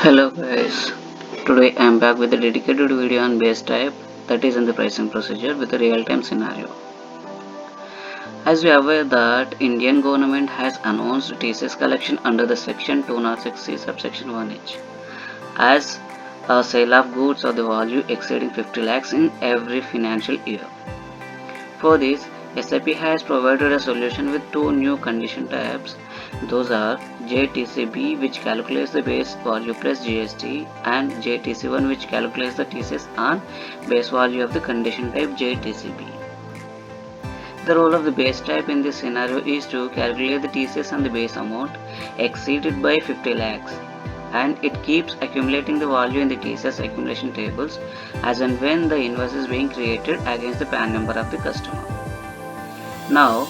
Hello guys, today I am back with a dedicated video on base type, that is in the pricing procedure with a real-time scenario. As we are aware that Indian government has announced TCS collection under the section 206C subsection 1H as a sale of goods of the value exceeding 50 lakhs in every financial year. For this, SAP has provided a solution with two new condition types. Those are JTCB, which calculates the base value plus GST, and JTC1, which calculates the TCS on base value of the condition type JTCB. The role of the base type in this scenario is to calculate the TCS on the base amount exceeded by 50 lakhs, and it keeps accumulating the value in the TCS accumulation tables as and when the invoice is being created against the PAN number of the customer. Now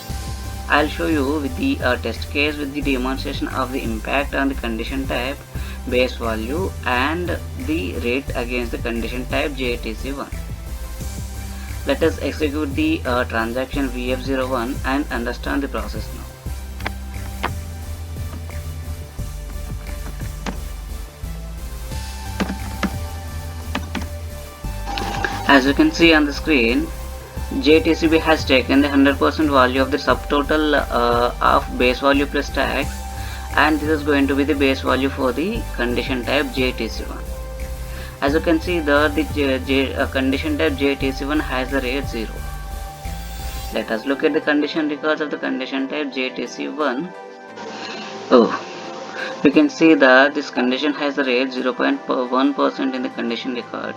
I'll show you with the test case with the demonstration of the impact on the condition type base value and the rate against the condition type JTC1. Let us execute the transaction VF01 and understand the process now. As you can see on the screen, JTCB has taken the 100% value of the subtotal of base value plus tax, and this is going to be the base value for the condition type JTC1. As you can see there, the condition type JTC1 has the rate 0. Let us look at the condition records of the condition type JTC1. We can see that this condition has the rate 0.1% in the condition record.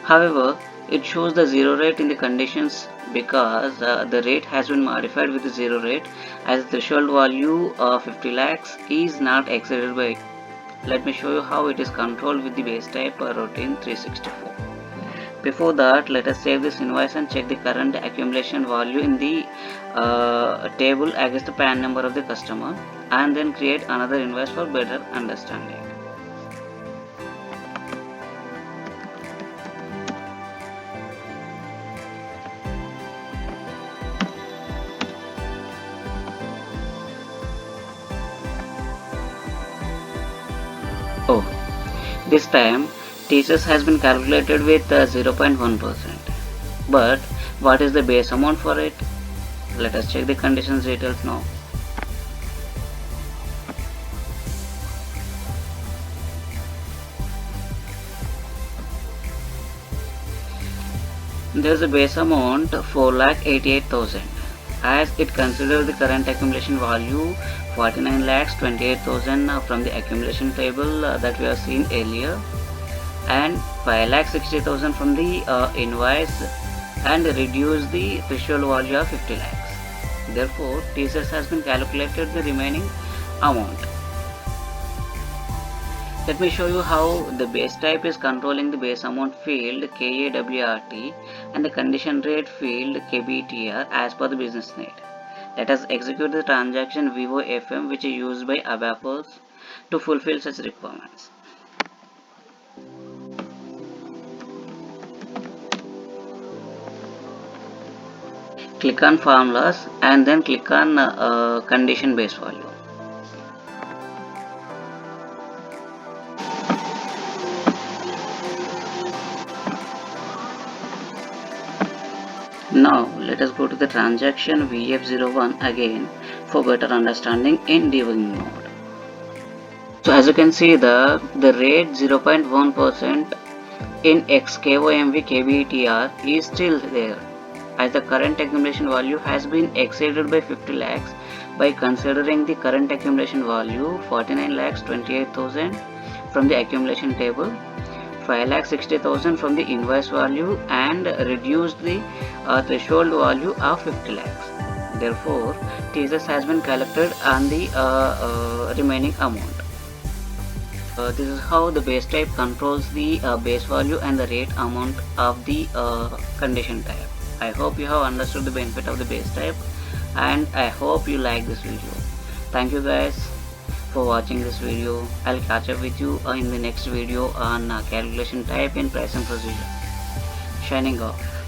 However, it shows the 0 rate in the conditions because the rate has been modified with the 0 rate as the threshold value of 50 lakhs is not exceeded by. Let me show you how it is controlled with the base type routine 364. Before that, let us save this invoice and check the current accumulation value in the table against the PAN number of the customer, and then create another invoice for better understanding. This time TCS has been calculated with 0.1%. But what is the base amount for it? Let us check the conditions details now. There is a base amount 4,88,000 as it considers the current accumulation value 49,28,000 from the accumulation table that we have seen earlier, and 5,60,000 from the invoice, and reduce the threshold value of 50 lakhs. Therefore, TCS has been calculated the remaining amount. Let me show you how the base type is controlling the base amount field KAWRT and the condition rate field KBTR as per the business need. Let us execute the transaction VOFM, which is used by Abacus to fulfill such requirements. Click on formulas and then click on condition base value. Now let us go to the transaction VF01 again for better understanding in debugging mode. So as you can see the rate 0.1% in XKOMV KBTR is still there, as the current accumulation value has been exceeded by 50 lakhs by considering the current accumulation value 49,28,000 from the accumulation table, 5,60,000 from the invoice value, and reduced the threshold value of 50 lakhs. Therefore, TCS has been collected on the remaining amount. This is how the base type controls the base value and the rate amount of the condition type. I hope you have understood the benefit of the base type, and I hope you like this video. Thank you guys for watching this video. I'll catch up with you in the next video on calculation type in pricing procedure. Shining off.